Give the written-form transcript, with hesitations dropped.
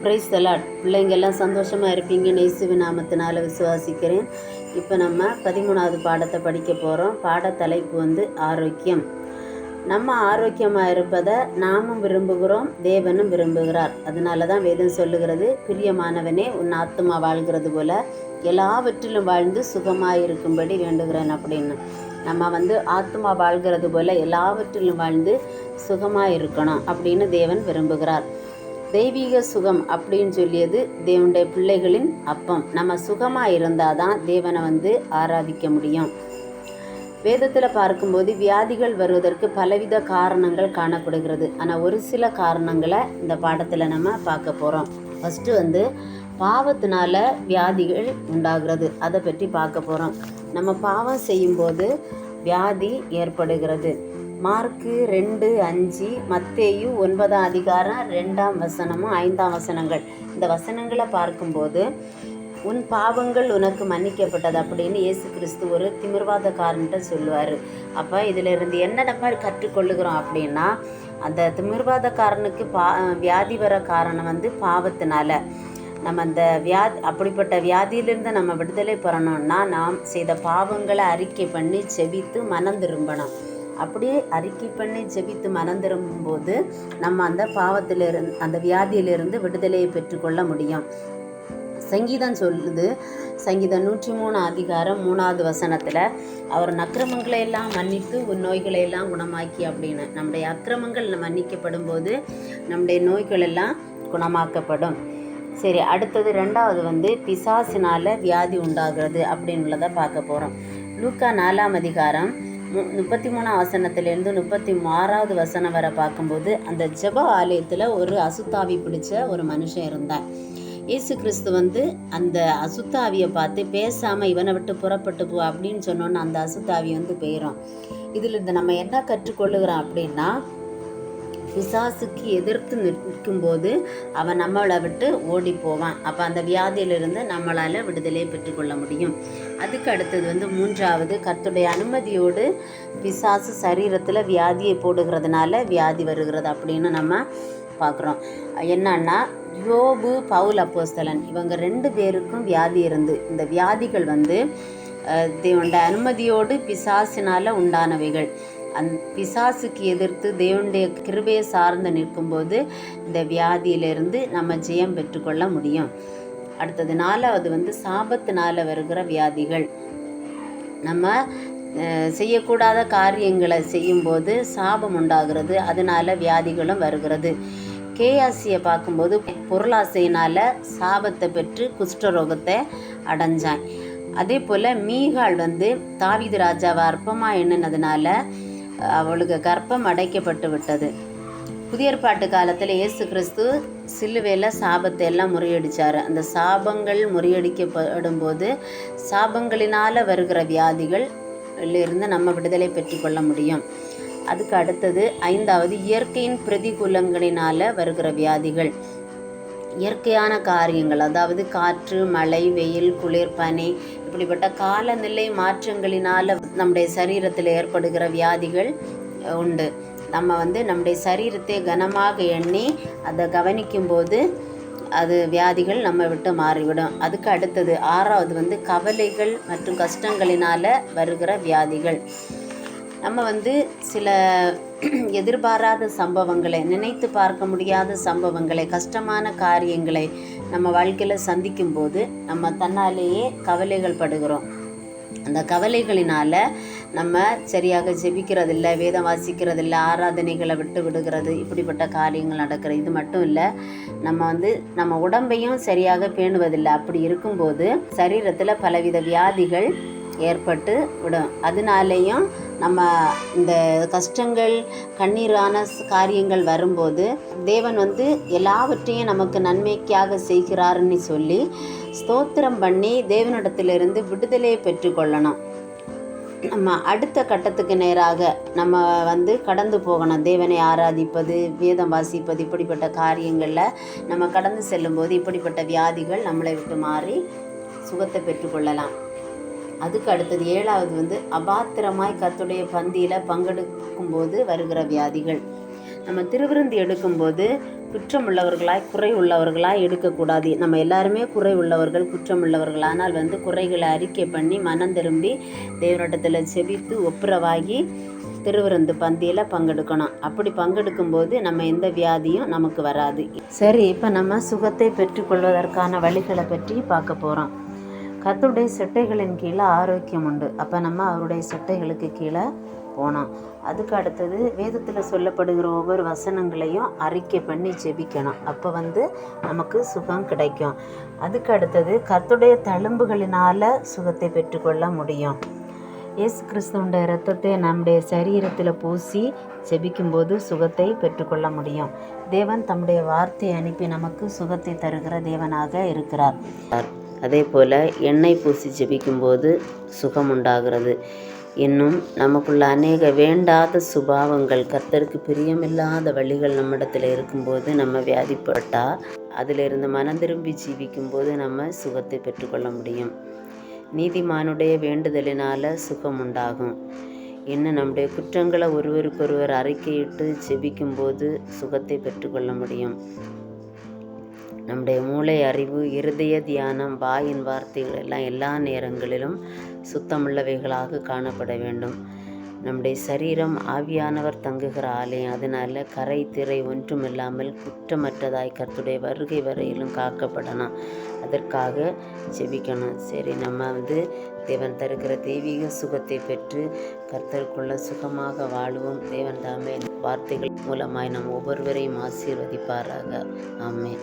Praise the Lord. பிள்ளைங்கள்லாம் சந்தோஷமாக இருப்பீங்கன்னு இயேசுவின் நாமத்தினால விசுவாசிக்கிறேன். இப்போ நம்ம 13வது பாடத்தை படிக்க போகிறோம். பாட தலைப்பு ஆரோக்கியம். நம்ம ஆரோக்கியமாக இருப்பதை நாமும் விரும்புகிறோம், தேவனும் விரும்புகிறார். அதனால தான் வேதம் சொல்லுகிறது, பிரியமானவனே உன் ஆத்துமா வாழ்கிறது போல எல்லாவற்றிலும் வாழ்ந்து சுகமாக இருக்கும்படி வேண்டுகிறேன் அப்படின்னு. நம்ம ஆத்துமா வாழ்கிறது போல எல்லாவற்றிலும் வாழ்ந்து சுகமாக இருக்கணும் அப்படின்னு தேவன் விரும்புகிறார். தெய்வீக சுகம் அப்படின்னு சொல்லியது தேவனுடைய பிள்ளைகளின் அப்பம். நம்ம சுகமாக இருந்தால் தான் தேவனை ஆராதிக்க முடியும். வேதத்தில் பார்க்கும்போது வியாதிகள் வருவதற்கு பலவித காரணங்கள் காணப்படுகிறது. ஆனால் ஒரு சில காரணங்களை இந்த பாடத்தில் நம்ம பார்க்க போகிறோம். ஃபஸ்ட்டு பாவத்தினால வியாதிகள் உண்டாகிறது. அதை பற்றி பார்க்க போகிறோம். நம்ம பாவம் செய்யும்போது வியாதி ஏற்படுகிறது. மார்க்கு 2:5, மத்தேயு 9ஆம் அதிகாரம் 2ஆம் வசனமும் 5ஆம் வசனங்கள். இந்த வசனங்களை பார்க்கும்போது உன் பாவங்கள் உனக்கு மன்னிக்கப்பட்டது அப்படின்னு இயேசு கிறிஸ்து ஒரு திமிர்வாதக்காரன்ட்ட சொல்லுவார். அப்போ இதிலிருந்து என்ன நம்ம கற்றுக்கொள்ளுகிறோம் அப்படின்னா, அந்த திமிர்வாதக்காரனுக்கு வியாதி வர காரணம் பாவத்தினால. நம்ம அந்த அப்படிப்பட்ட வியாதியிலிருந்து நம்ம விடுதலை பெறணும்னா நாம் செய்த பாவங்களை அறிக்கை பண்ணி செபித்து மனம் திரும்பணும். அப்படி அறிக்கை பண்ணி ஜெபித்து மனம் திரும்பும்போது நம்ம அந்த பாவத்திலிருந்து, அந்த வியாதியிலிருந்து விடுதலையை பெற்றுக்கொள்ள முடியும். சங்கீதம் சொல்லுது, சங்கீதம் 103 அதிகாரம் 3வது வசனத்தில், அவர் அக்கிரமங்களை எல்லாம் மன்னித்து உன் நோய்களை எல்லாம் குணமாக்கி அப்படின்னு. நம்முடைய அக்கிரமங்கள் மன்னிக்கப்படும் போது நம்முடைய நோய்கள் எல்லாம் குணமாக்கப்படும். சரி, அடுத்தது 2வது பிசாசினால் வியாதி உண்டாகிறது அப்படின்னுள்ளதை பார்க்க போகிறோம். லூக்கா 4ஆம் அதிகாரம் 33ஆம் வசனத்திலேருந்து 36வது வசனம் வரை பார்க்கும்போது, அந்த ஜெப ஆலயத்தில் ஒரு அசுத்தாவி பிடிச்ச ஒரு மனுஷன் இருந்தான். இயேசு கிறிஸ்து அந்த அசுத்தாவியை பார்த்து பேசாமல் இவனை விட்டு புறப்பட்டு போ அப்படின்னு சொன்னோன்னு அந்த அசுத்தாவி போயிடும். இதில் நம்ம என்ன கற்றுக்கொள்ளுகிறோம் அப்படின்னா, பிசாசுக்கு எதிர்த்து நிற்கும்போது அவன் நம்மளை விட்டு ஓடி போவான். அப்போ அந்த வியாதியிலிருந்து நம்மளால் விடுதலையை பெற்றுக்கொள்ள முடியும். அதுக்கு அடுத்தது 3வது, கர்த்தருடைய அனுமதியோடு பிசாசு சரீரத்தில் வியாதியை போடுகிறதுனால வியாதி வருகிறது அப்படின்னு நம்ம பார்க்குறோம். என்னன்னா, யோபு, பவுல் அப்போஸ்தலன் இவங்க 2 பேருக்கும் வியாதி இருந்து, இந்த வியாதிகள் தேவனுடைய அனுமதியோடு பிசாசினால் உண்டானவைகள். பிசாசுக்கு எதிர்த்து தேவனுடைய கிருபையை சார்ந்து நிற்கும்போது இந்த வியாதியிலிருந்து நம்ம ஜெயம் பெற்றுக்கொள்ள முடியும். அடுத்தது 4வது சாபத்தினால் வருகிற வியாதிகள். நம்ம செய்யக்கூடாத காரியங்களை செய்யும்போது சாபம் உண்டாகிறது, அதனால வியாதிகளும் வருகிறது. கேயாசியை பார்க்கும்போது பொருளாசையினால் சாபத்தை பெற்று குஷ்டரோகத்தை அடைஞ்சான். அதே போல் மீகாள் தாவீது ராஜாவை அற்பமாக எண்ணினதுனால அவளுக்கு கர்ப்பம் அடைக்கப்பட்டு விட்டது. புதிய ஏற்பாட்டு காலத்தில் இயேசு கிறிஸ்து சிலுவையில் சாபத்தை எல்லாம் முறியடித்தார். அந்த சாபங்கள் முறியடிக்கப்படும் போது சாபங்களினால் வருகிற வியாதிகள் இருந்து நம்ம விடுதலை பெற்றுக்கொள்ள முடியும். அதுக்கு அடுத்தது 5வது, இயற்கையின் பிரதிகூலங்களினால் வருகிற வியாதிகள். இயற்கையான காரியங்கள், அதாவது காற்று, மழை, வெயில், குளிர், பனி, இப்படிப்பட்ட காலநிலை மாற்றங்களினால் நம்முடைய சரீரத்தில் ஏற்படுகிற வியாதிகள் உண்டு. நம்ம நம்முடைய சரீரத்தை கனமாக எண்ணி அதை கவனிக்கும்போது அது வியாதிகள் நம்ம விட்டு மாறிவிடும். அதுக்கு அடுத்தது 6வது கவலைகள் மற்றும் கஷ்டங்களினால் வருகிற வியாதிகள். நம்ம சில எதிர்பாராத சம்பவங்களை, நினைத்து பார்க்க முடியாத சம்பவங்களை, கஷ்டமான காரியங்களை நம்ம வாழ்க்கையில் சந்திக்கும்போது நம்ம தன்னாலேயே கவலைகள் படுகிறோம். அந்த கவலைகளினால் நம்ம சரியாக ஜெபிக்கிறதில்ல, வேதம் வாசிக்கிறதில்ல, ஆராதனைகளை விட்டு விடுகிறது, இப்படிப்பட்ட காரியங்கள் நடக்கிறது. இது மட்டும் இல்லை, நம்ம நம்ம உடம்பையும் சரியாக பேணுவதில்லை. அப்படி இருக்கும்போது சரீரத்தில் பலவித வியாதிகள் ஏற்பட்டு விடும். அதனாலேயும் நம்ம இந்த கஷ்டங்கள், கண்ணீரான காரியங்கள் வரும்போது தேவன் எல்லாவற்றையும் நமக்கு நன்மைக்காக செய்கிறாருன்னு சொல்லி ஸ்தோத்திரம் பண்ணி தேவனிடத்திலிருந்து விடுதலையை பெற்றுக்கொள்ளணும். நம்ம அடுத்த கட்டத்துக்கு நேராக நம்ம கடந்து போகணும். தேவனை ஆராதிப்பது, வேதம் வாசிப்பது, இப்படிப்பட்ட காரியங்களில் நம்ம கடந்து செல்லும்போது இப்படிப்பட்ட வியாதிகள் நம்மளை விட்டு மாறி சுகத்தை பெற்றுக்கொள்ளலாம். அதுக்கு அடுத்தது 7வது அபாத்திரமாய் கர்த்தருடைய பந்தியில் பங்கெடுக்கும் போது வருகிற வியாதிகள். நம்ம திருவிருந்து எடுக்கும்போது குற்றம் உள்ளவர்களாய் குறை உள்ளவர்களாய் எடுக்கக்கூடாது. நம்ம எல்லாருமே குறை உள்ளவர்கள், குற்றம் உள்ளவர்கள். ஆனால் குறைகளை அறிக்கை பண்ணி மனம் திரும்பி தேவனிடத்தில் செபித்து ஒப்புரவாகி திருவிருந்து பந்தியில் பங்கெடுக்கணும். அப்படி பங்கெடுக்கும்போது நம்ம எந்த வியாதியும் நமக்கு வராது. சரி, இப்போ நம்ம சுகத்தை பெற்றுக்கொள்வதற்கான வழிகளை பற்றி பார்க்க போகிறோம். கர்த்தருடைய செட்டைகளின் கீழே ஆரோக்கியம் உண்டு. அப்போ நம்ம அவருடைய செட்டைகளுக்கு கீழே போனோம். அதுக்கு அடுத்தது வேதத்தில் சொல்லப்படுகிற ஒவ்வொரு வசனங்களையும் அறிக்கை பண்ணி ஜெபிக்கணும். அப்போ நமக்கு சுகம் கிடைக்கும். அதுக்கு அடுத்தது கர்த்தருடைய தழும்புகளினால் சுகத்தை பெற்றுக்கொள்ள முடியும். இயேசு கிறிஸ்துவுடைய இரத்தத்தை நம்முடைய சரீரத்தில் பூசி ஜெபிக்கும்போது சுகத்தை பெற்றுக்கொள்ள முடியும். தேவன் தம்முடைய வார்த்தையை அனுப்பி நமக்கு சுகத்தை தருகிற தேவனாக இருக்கிறார். அதே போல் எண்ணெய் பூசி ஜெபிக்கும்போது சுகம் உண்டாகிறது. இன்னும் நமக்குள்ள அநேக வேண்டாத சுபாவங்கள், கர்த்தருக்கு பிரியமில்லாத வழிகள் நம்மிடத்தில் இருக்கும்போது நம்ம வியாதிப்பட்டால் அதிலிருந்து மனம் திரும்பி ஜீவிக்கும்போது நம்ம சுகத்தை பெற்றுக்கொள்ள முடியும். நீதிமானுடைய வேண்டுதலினால் சுகம் உண்டாகும். இன்னும் நம்முடைய குற்றங்களை ஒருவருக்கொருவர் அறிக்கையிட்டு ஜெபிக்கும்போது சுகத்தை பெற்றுக்கொள்ள முடியும். நம்முடைய மூளை அறிவு, இருதய தியானம், வாயின் வார்த்தைகள் எல்லாம் எல்லா நேரங்களிலும் சுத்தமுள்ளவைகளாக காணப்பட வேண்டும். நம்முடைய சரீரம் ஆவியானவர் தங்குகிற ஆலயம். அதனால் கரை திரை ஒன்றுமில்லாமல் குற்றமற்றதாய் கர்த்தருடைய வருகை வரையிலும் காக்கப்படணும். அதற்காக ஜெபிக்கணும். சரி, நம்ம தேவன் தருகிற தெய்வீக சுகத்தை பெற்று கர்த்தருக்குள்ள சுகமாக வாழுவோம். தேவன் தாமே வார்த்தைகள் மூலமாய் நம் ஒவ்வொருவரையும் ஆசீர்வதிப்பாராக. ஆமென்.